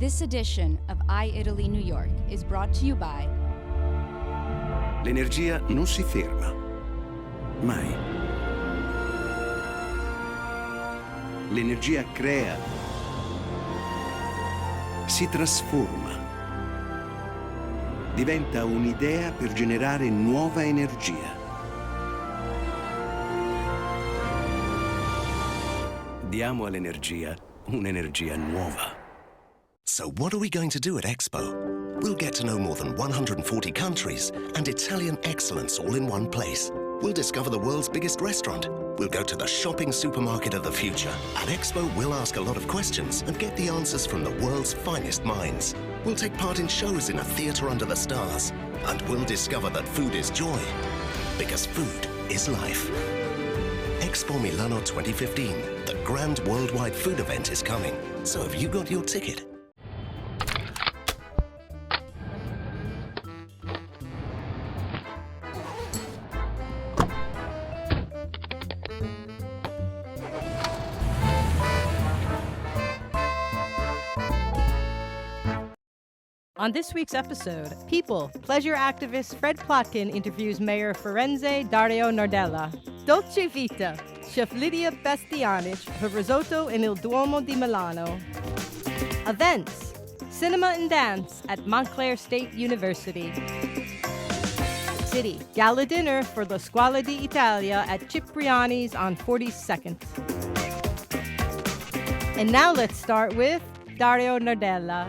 This edition of i-Italy New York is brought to you by... L'energia non si ferma. Mai. L'energia crea. Si trasforma. Diventa un'idea per generare nuova energia. Diamo all'energia un'energia nuova. So what are we going to do at Expo? We'll get to know more than 140 countries and Italian excellence all in one place. We'll discover the world's biggest restaurant. We'll go to the shopping supermarket of the future. At Expo, we'll ask a lot of questions and get the answers from the world's finest minds. We'll take part in shows in a theater under the stars. And we'll discover that food is joy, because food is life. Expo Milano 2015, the grand worldwide food event is coming. So have you got your ticket? On this week's episode, People, pleasure activist Fred Plotkin interviews Mayor Firenze, Dario Nardella. Dolce Vita, Chef Lidia Bastianich for Risotto in il Duomo di Milano. Events, cinema and dance at Montclair State University. City, gala dinner for the Scuola Italia at Cipriani's on 42nd. And now let's start with Dario Nardella.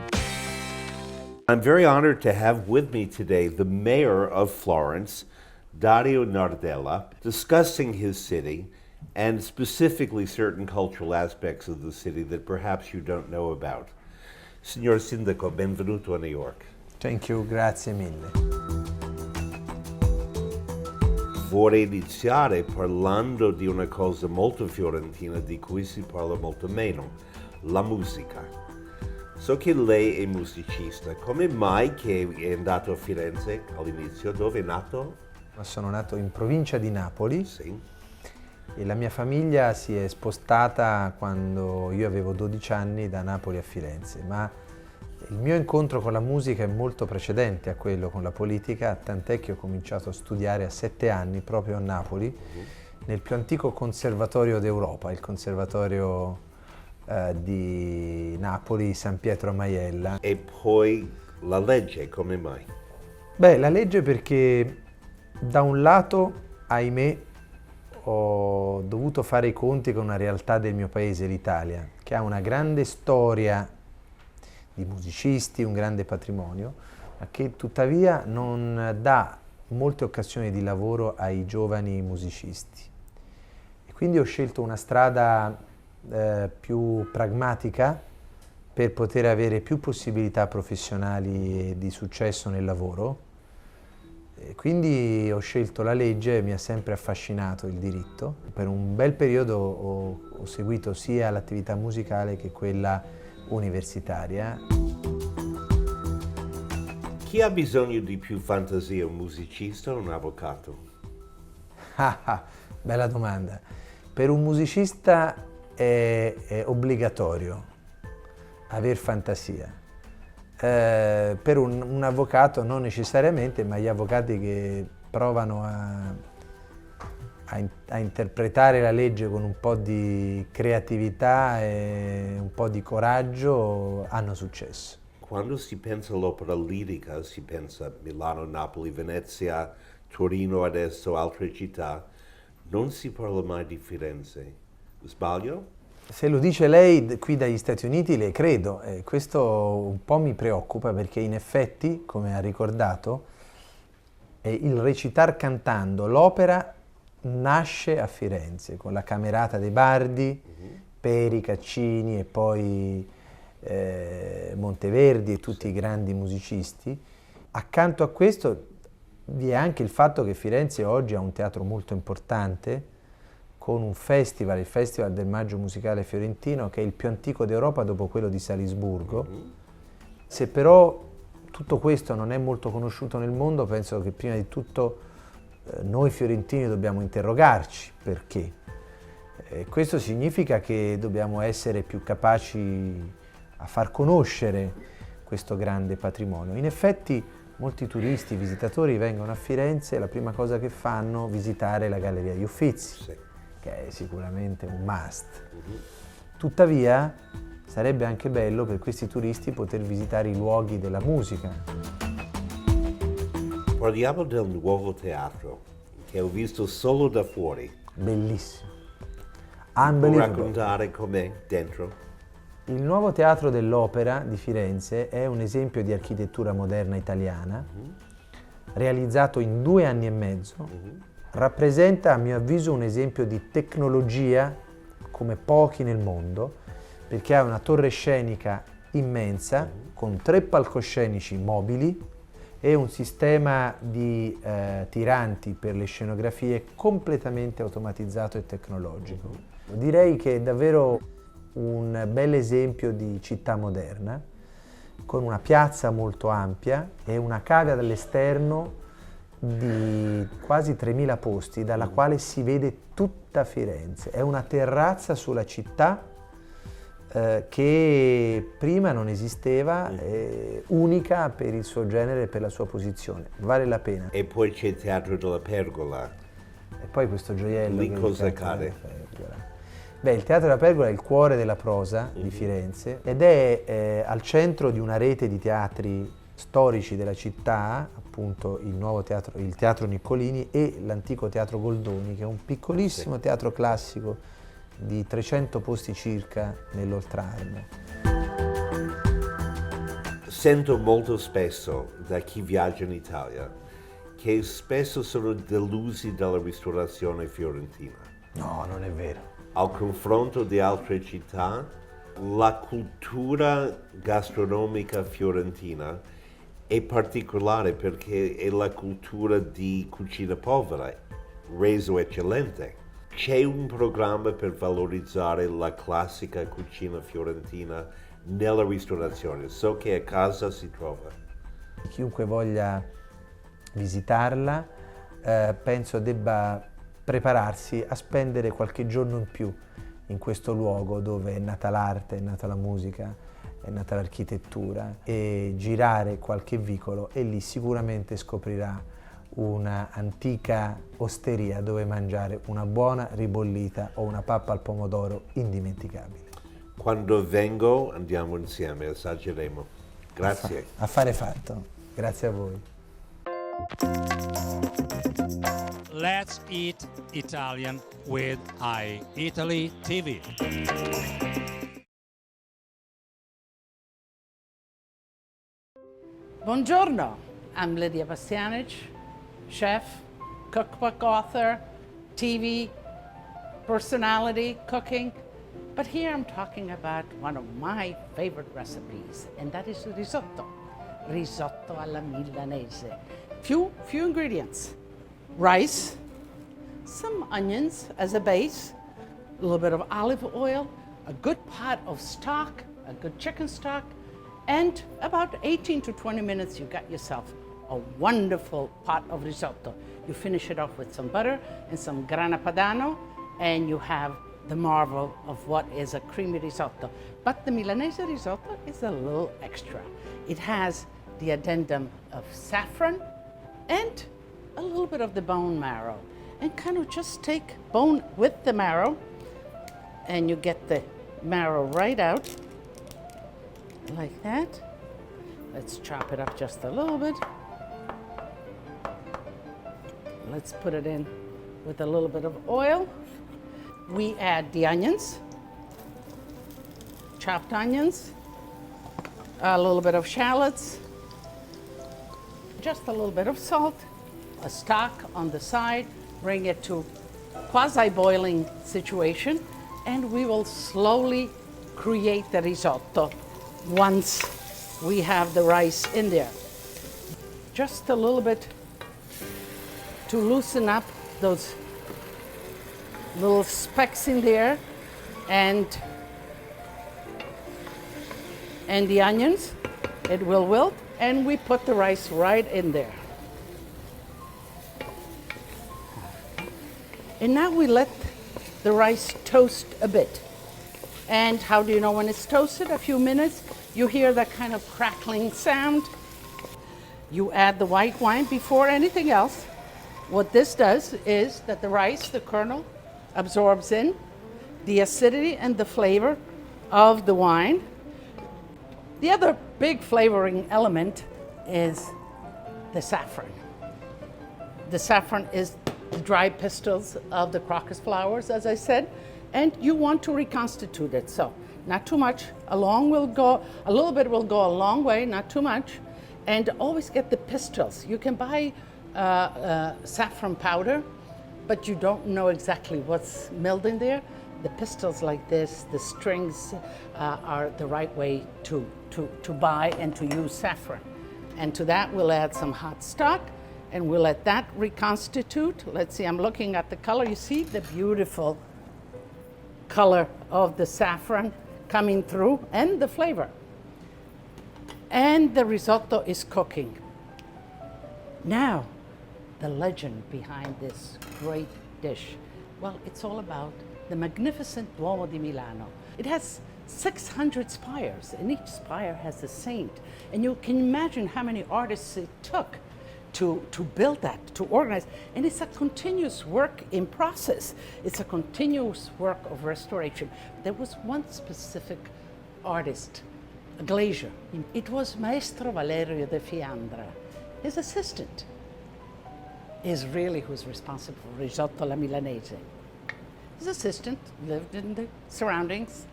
I'm very honored to have with me today the mayor of Florence, Dario Nardella, discussing his city and specifically certain cultural aspects of the city that perhaps you don't know about. Signor Sindaco, benvenuto a New York. Thank you, grazie mille. Vorrei iniziare parlando di una cosa molto fiorentina di cui si parla molto meno, la musica. So che lei è musicista, come mai che è andato a Firenze all'inizio? Dove è nato? Sono nato in provincia di Napoli. Sì. E la mia famiglia si è spostata quando io avevo 12 anni da Napoli a Firenze, ma il mio incontro con la musica è molto precedente a quello con la politica, tant'è che ho cominciato a studiare a 7 anni proprio a Napoli, nel più antico conservatorio d'Europa, il conservatorio di Napoli, San Pietro a Maiella. E poi la legge, come mai? Beh, la legge perché da un lato, ahimè, ho dovuto fare i conti con una realtà del mio paese, l'Italia, che ha una grande storia di musicisti, un grande patrimonio, ma che tuttavia non dà molte occasioni di lavoro ai giovani musicisti. E quindi ho scelto una strada più pragmatica per poter avere più possibilità professionali e di successo nel lavoro. E quindi ho scelto la legge, mi ha sempre affascinato il diritto. Per un bel periodo ho seguito sia l'attività musicale che quella universitaria. Chi ha bisogno di più fantasia, un musicista o un avvocato? Bella domanda. Per un musicista è obbligatorio aver fantasia. Per un avvocato non necessariamente, ma gli avvocati che provano a interpretare la legge con un po' di creatività e un po' di coraggio hanno successo. Quando si pensa all'opera lirica, si pensa a Milano, Napoli, Venezia, Torino adesso, altre città. Non si parla mai di Firenze. Sbaglio? Se lo dice lei qui dagli Stati Uniti le credo, questo un po' mi preoccupa perché in effetti, come ha ricordato, il recitar cantando, l'opera nasce a Firenze con la Camerata dei Bardi, Peri, Caccini e poi Monteverdi e tutti i grandi musicisti. Accanto a questo vi è anche il fatto che Firenze oggi ha un teatro molto importante, con un festival, il Festival del Maggio Musicale Fiorentino, che è il più antico d'Europa dopo quello di Salisburgo. Se però tutto questo non è molto conosciuto nel mondo, penso che prima di tutto noi fiorentini dobbiamo interrogarci perché. Questo significa che dobbiamo essere più capaci a far conoscere questo grande patrimonio. In effetti molti turisti, visitatori vengono a Firenze e la prima cosa che fanno è visitare la Galleria degli Uffizi, sì, che è sicuramente un must. Tuttavia sarebbe anche bello per questi turisti poter visitare i luoghi della musica. Parliamo del nuovo teatro, che ho visto solo da fuori. Bellissimo. Puoi raccontare com'è dentro? Il nuovo Teatro dell'Opera di Firenze è un esempio di architettura moderna italiana, realizzato in 2 anni e mezzo. Rappresenta, a mio avviso, un esempio di tecnologia come pochi nel mondo, perché ha una torre scenica immensa, con 3 palcoscenici mobili e un sistema di tiranti per le scenografie completamente automatizzato e tecnologico. Direi che è davvero un bel esempio di città moderna, con una piazza molto ampia e una cava dall'esterno di quasi 3.000 posti, dalla quale si vede tutta Firenze. È una terrazza sulla città che prima non esisteva, unica per il suo genere e per la sua posizione. Vale la pena. E poi c'è il Teatro della Pergola. E poi questo gioiello. Lì cosa cade? Beh, il Teatro della Pergola è il cuore della prosa di Firenze ed è al centro di una rete di teatri storici della città, appunto il Teatro Niccolini e l'antico Teatro Goldoni, che è un piccolissimo teatro classico di 300 posti circa nell'Oltrarno. Sento molto spesso da chi viaggia in Italia che spesso sono delusi dalla ristorazione fiorentina. No, non è vero. Al confronto di altre città, la cultura gastronomica fiorentina è particolare perché è la cultura di cucina povera, reso eccellente. C'è un programma per valorizzare la classica cucina fiorentina nella ristorazione. So che a casa si trova. Chiunque voglia visitarla, penso debba prepararsi a spendere qualche giorno in più in questo luogo dove è nata l'arte, è nata la musica, è nata l'architettura, e girare qualche vicolo e lì sicuramente scoprirà una antica osteria dove mangiare una buona ribollita o una pappa al pomodoro indimenticabile. Quando vengo andiamo insieme, assaggeremo. Grazie. Affare fatto. Grazie a voi. Let's eat Italian with i-ItalyTV. Buongiorno, I'm Lidia Bastianich, chef, cookbook author, TV personality, cooking. But here I'm talking about one of my favorite recipes, and that is risotto. Risotto alla Milanese. Few ingredients. Rice, some onions as a base, a little bit of olive oil, a good pot of stock, a good chicken stock, and about 18 to 20 minutes you got yourself a wonderful pot of risotto. You finish it off with some butter and some grana padano, and you have the marvel of what is a creamy risotto. But the Milanese risotto is a little extra. It has the addendum of saffron and a little bit of the bone marrow. And kind of just take bone with the marrow, and you get the marrow right out, like that. Let's chop it up just a little bit. Let's put it in with a little bit of oil. We add the onions, chopped onions, a little bit of shallots, just a little bit of salt, a stock on the side, bring it to quasi-boiling situation, and we will slowly create the risotto once we have the rice in there. Just a little bit to loosen up those little specks in there, and the onions. It will wilt, and we put the rice right in there. And now we let the rice toast a bit. And how do you know when it's toasted? A few minutes, you hear that kind of crackling sound. You add the white wine before anything else. What this does is that the rice, the kernel, absorbs in the acidity and the flavor of the wine. The other big flavoring element is the saffron. The saffron is the dried pistils of the crocus flowers, as I said, and you want to reconstitute it. So not too much, a little bit will go a long way, not too much. And always get the pistils. You can buy saffron powder, but you don't know exactly what's milled in there. The pistils like this, the strings are the right way to buy and to use saffron. And to that we'll add some hot stock and we'll let that reconstitute. Let's see, I'm looking at the color. You see the beautiful color of the saffron coming through and the flavor. And the risotto is cooking. Now, the legend behind this great dish. Well, it's all about the magnificent Duomo di Milano. It has 600 spires, and each spire has a saint. And you can imagine how many artists it took to build that, to organize. And it's a continuous work in process. It's a continuous work of restoration. There was one specific artist, a glazier. It was Maestro Valerio de Fiandra. His assistant is really who's responsible for Risotto alla Milanese. His assistant lived in the surroundings,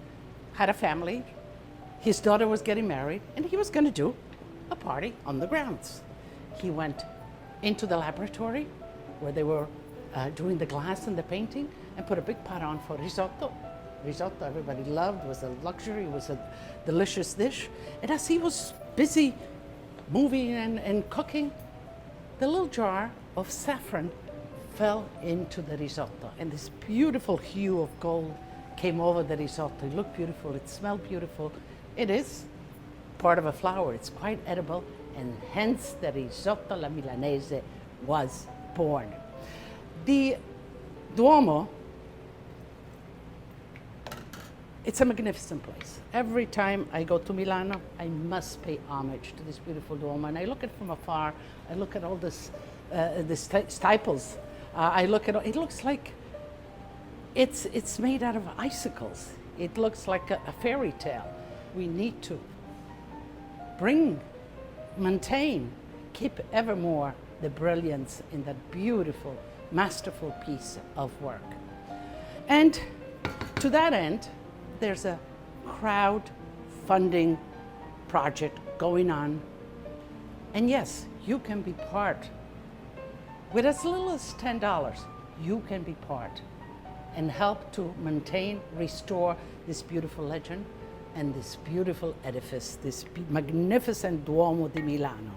had a family. His daughter was getting married, and he was going to do a party on the grounds. He went into the laboratory where they were doing the glass and the painting and put a big pot on for risotto. Risotto everybody loved, was a luxury, was a delicious dish. And as he was busy moving and cooking, the little jar of saffron fell into the risotto, and this beautiful hue of gold came over the risotto. It looked beautiful, it smelled beautiful. It is part of a flower, it's quite edible, and hence the risotto alla Milanese was born. The Duomo, it's a magnificent place. Every time I go to Milano, I must pay homage to this beautiful Duomo, and I look at it from afar. I look at all this, the stiples. I look at it looks like it's made out of icicles. It looks like a fairy tale. We need to maintain, keep evermore the brilliance in that beautiful, masterful piece of work. And to that end, there's a crowdfunding project going on. And yes, you can be part. With as little as $10, you can be part and help to maintain, restore this beautiful legend and this beautiful edifice, this magnificent Duomo di Milano.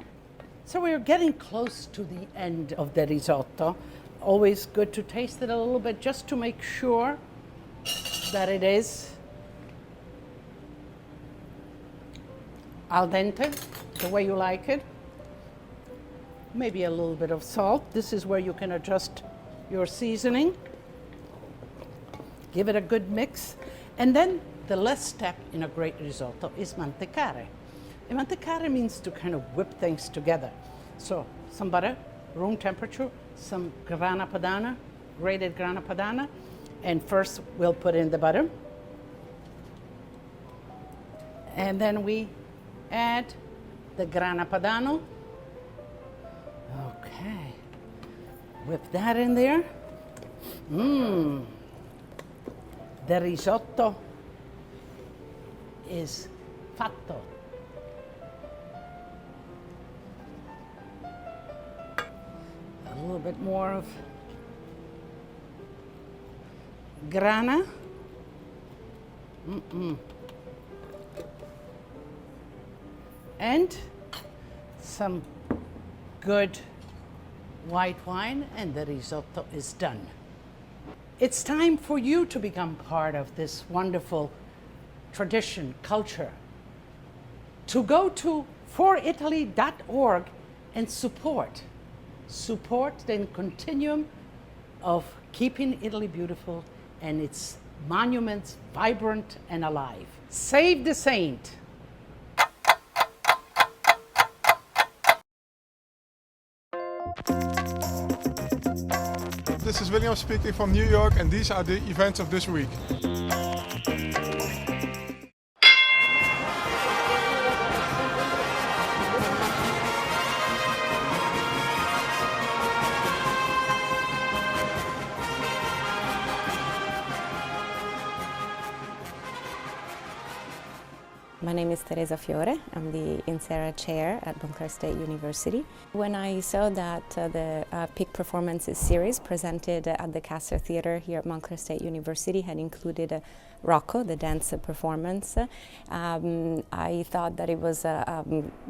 So we're getting close to the end of the risotto. Always good to taste it a little bit just to make sure that it is al dente, the way you like it. Maybe a little bit of salt. This is where you can adjust your seasoning. Give it a good mix. And then the last step in a great risotto is mantecare. And mantecare means to kind of whip things together. So some butter, room temperature, some grana padano, grated grana padano. And first we'll put in the butter. And then we add the grana padano. Okay, whip that in there. The risotto is fatto. A little bit more of grana. And some good white wine, and the risotto is done. It's time for you to become part of this wonderful tradition, culture. To go to foritaly.org and support the continuum of keeping Italy beautiful and its monuments vibrant and alive. Save the saint. This is William speaking from New York, and these are the events of this week. My name is Teresa Fiore. I'm the Insera Chair at Montclair State University. When I saw that the Peak Performances series presented at the Castor Theatre here at Montclair State University had included Rocco, the dance performance, I thought that it was a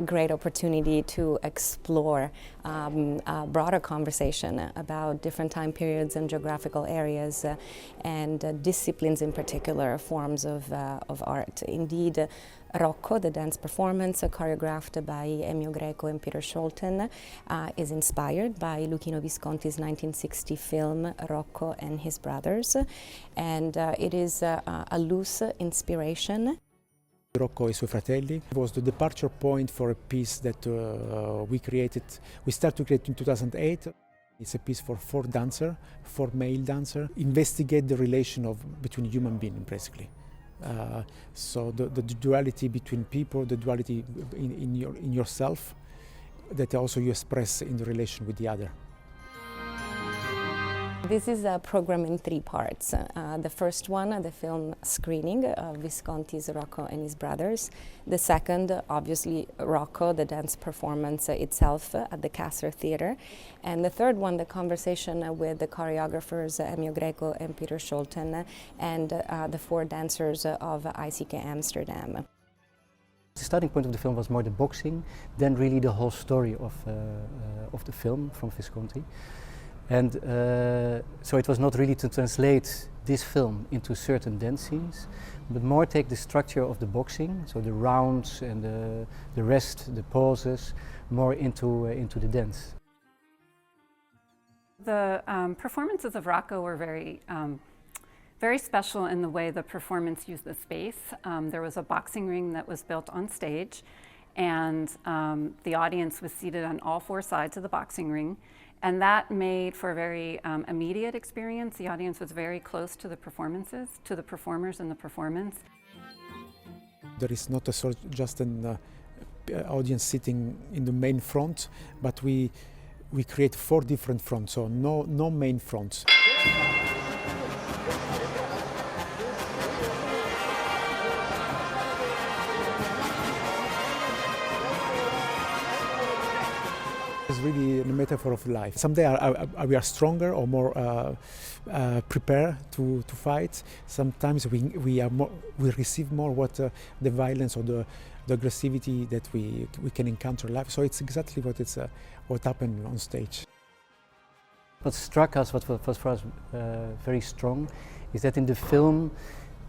great opportunity to explore a broader conversation about different time periods and geographical areas and disciplines in particular, forms of art. Indeed, Rocco, the dance performance choreographed by Emio, Greco and Pieter Scholten, is inspired by Luchino Visconti's 1960 film Rocco and His Brothers, and it is a loose inspiration. Rocco e I suoi fratelli was the departure point for a piece that we started to create in 2008. It's a piece for four male dancers, investigate the relation between human beings, basically. So the duality between people, the duality in yourself, that also you express in the relation with the other. This is a program in three parts. The first one, the film screening of Visconti's Rocco and His Brothers. The second, obviously, Rocco, the dance performance itself at the Castor Theatre. And the third one, the conversation with the choreographers Emio, Greco and Pieter Scholten and the four dancers of ICK Amsterdam. The starting point of the film was more the boxing, then really the whole story of the film from Visconti. And so it was not really to translate this film into certain dance scenes, but more take the structure of the boxing, so the rounds and the rest, the pauses, more into the dance. The performances of Rocco were very special in the way the performance used the space. There was a boxing ring that was built on stage, and the audience was seated on all four sides of the boxing ring. And that made for a very immediate experience. The audience was very close to the performances, to the performers and the performance. There is not just an audience sitting in the main front, but we create four different fronts, so no main fronts. It's really a metaphor of life. Someday we are stronger or more prepared to fight. Sometimes we receive more the violence or the aggressivity that we can encounter in life. So it's exactly what happened on stage. What struck us, what was for us very strong, is that in the film,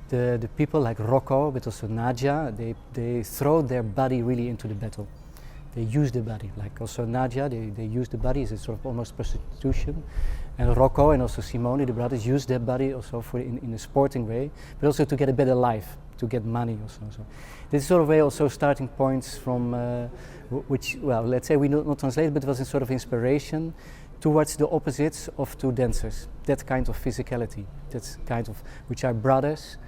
the people like Rocco, but also Nadia, they throw their body really into the battle. They use the body, like also Nadia, they use the body as a sort of almost prostitution. And Rocco and also Simone, the brothers, use their body also in a sporting way, but also to get a better life, to get money also. So this sort of way also starting points from which, well, let's say we not translate, but it was a sort of inspiration towards the opposites of two dancers. That kind of physicality, that kind of, which are brothers,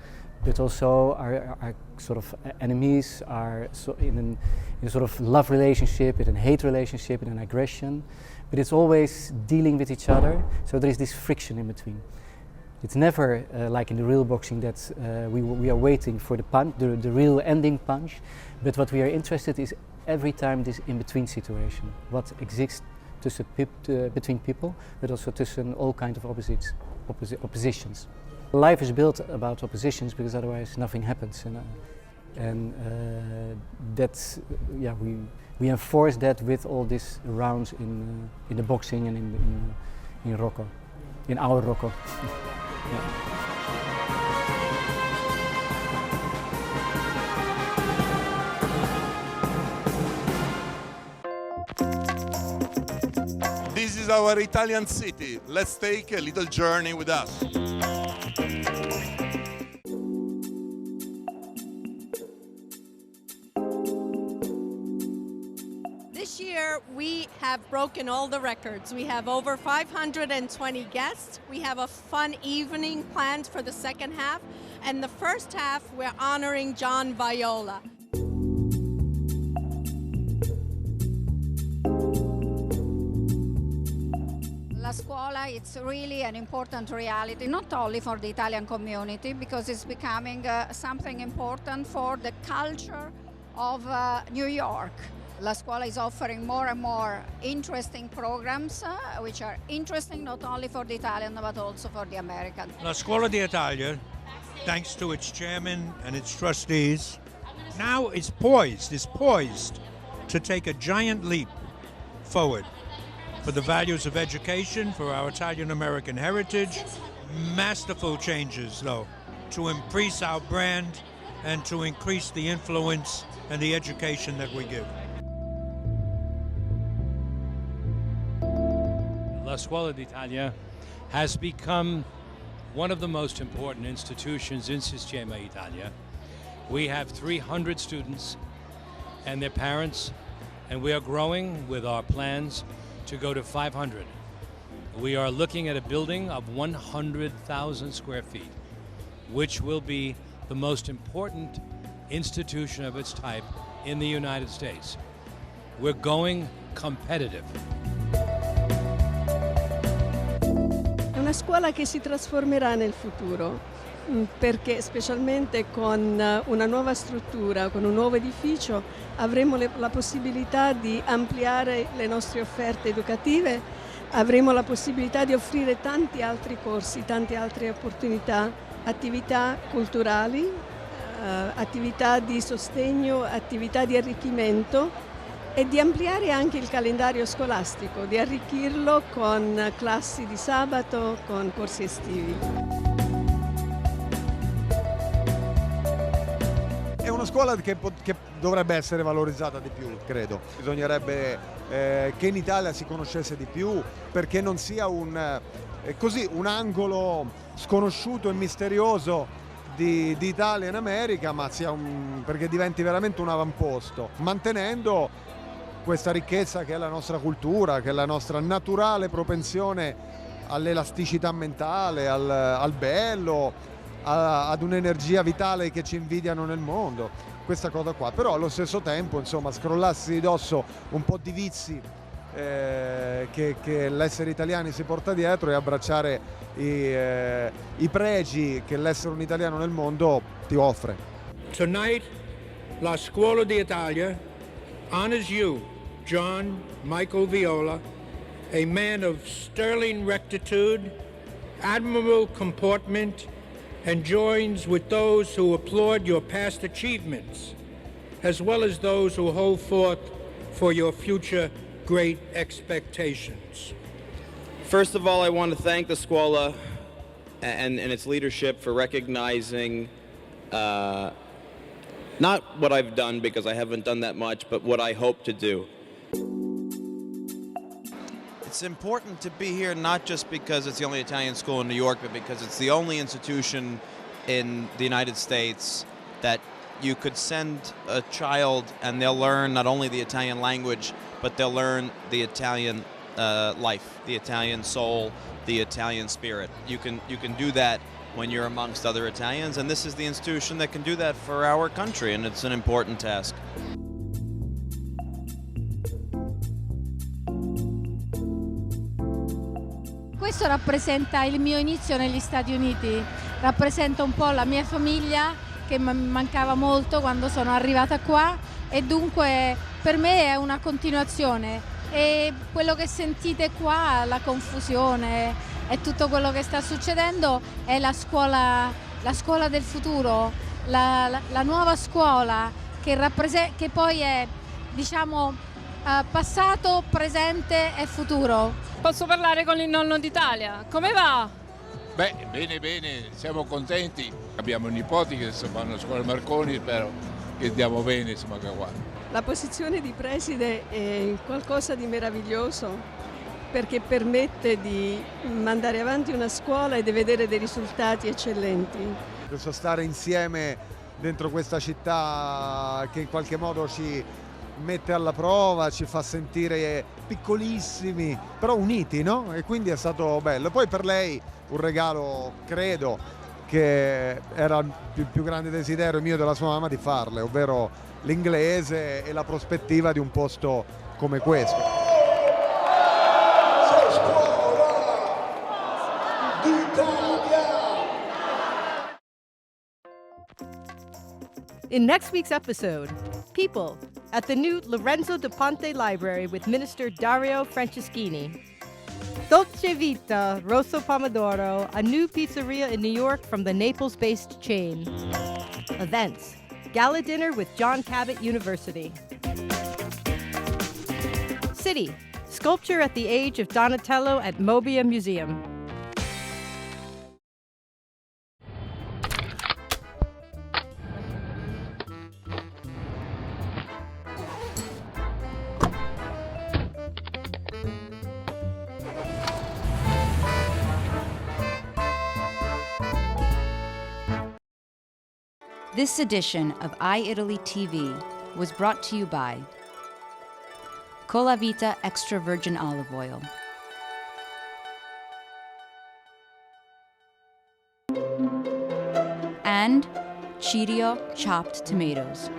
but also are sort of enemies, are in a sort of love relationship, in a hate relationship, in an aggression, but it's always dealing with each other, so there is this friction in between. It's never like in the real boxing that we are waiting for the punch, the real ending punch, but what we are interested is every time this in-between situation, what exists between people, but also between all kinds of oppositions. Life is built about oppositions because otherwise nothing happens, and that's, yeah, we enforce that with all these rounds in the boxing and in Rocco, in our Rocco. Yeah. This is our Italian city. Let's take a little journey with us. This year we have broken all the records. We have over 520 guests. We have a fun evening planned for the second half. And the first half we're honoring John Viola. La scuola, it's really an important reality, not only for the Italian community, because it's becoming something important for the culture of New York. La scuola is offering more and more interesting programs, which are interesting not only for the Italian but also for the American. La Scuola d'Italia, thanks to its chairman and its trustees, now is poised to take a giant leap forward for the values of education, for our Italian-American heritage. Masterful changes, though, to increase our brand and to increase the influence and the education that we give. La Scuola d'Italia has become one of the most important institutions in Sistema Italia. We have 300 students and their parents, and we are growing with our plans to go to 500. We are looking at a building of 100,000 square feet, which will be the most important institution of its type in the United States. We're going competitive. È una scuola che si trasformerà nel futuro, perché specialmente con una nuova struttura, con un nuovo edificio, avremo la possibilità di ampliare le nostre offerte educative, avremo la possibilità di offrire tanti altri corsi, tante altre opportunità, attività culturali, attività di sostegno, attività di arricchimento e di ampliare anche il calendario scolastico, di arricchirlo con classi di sabato, con corsi estivi. È una scuola che dovrebbe essere valorizzata di più, credo. Bisognerebbe che in Italia si conoscesse di più, perché non sia un angolo sconosciuto e misterioso di Italia in America, ma sia perché diventi veramente un avamposto, mantenendo questa ricchezza che è la nostra cultura, che è la nostra naturale propensione all'elasticità mentale, al bello, ad un'energia vitale che ci invidiano nel mondo, questa cosa qua. Però allo stesso tempo, insomma, scrollarsi di dosso un po' di vizi che l'essere italiani si porta dietro e abbracciare i pregi che l'essere un italiano nel mondo ti offre. Tonight, La Scuola d'Italia honors you, John Michael Viola, a man of sterling rectitude, admirable comportment, and joins with those who applaud your past achievements, as well as those who hold forth for your future great expectations. First of all, I want to thank the Scuola and its leadership for recognizing not what I've done, because I haven't done that much, but what I hope to do. It's important to be here not just because it's the only Italian school in New York, but because it's the only institution in the United States that you could send a child and they'll learn not only the Italian language, but they'll learn the Italian life, the Italian soul, the Italian spirit. You can do that when you're amongst other Italians, and this is the institution that can do that for our country, and it's an important task. Questo rappresenta il mio inizio negli Stati Uniti, rappresenta un po' la mia famiglia che mancava molto quando sono arrivata qua, e dunque per me è una continuazione, e quello che sentite qua, la confusione e tutto quello che sta succedendo è la scuola del futuro, la nuova scuola che poi è, diciamo, passato, presente e futuro. Posso parlare con il nonno d'Italia? Come va? Beh, bene, siamo contenti. Abbiamo nipoti che fanno Scuola Marconi, spero che andiamo bene, insomma, qua. La posizione di preside è qualcosa di meraviglioso, perché permette di mandare avanti una scuola e di vedere dei risultati eccellenti. Questo stare insieme dentro questa città che in qualche modo mette alla prova, ci fa sentire piccolissimi, però uniti, no? E quindi è stato bello. Poi per lei un regalo, credo, che era il più grande desiderio mio e della sua mamma di farle, ovvero l'inglese e la prospettiva di un posto come questo. In next week's episode, people at the new Lorenzo da Ponte Library with Minister Dario Franceschini. Dolce Vita, Rosso Pomodoro, a new pizzeria in New York from the Naples-based chain. Events, gala dinner with John Cabot University. City, sculpture at the age of Donatello at Mobbia Museum. This edition of i-ItalyTV was brought to you by VITA extra virgin olive oil, and Cheerio chopped tomatoes.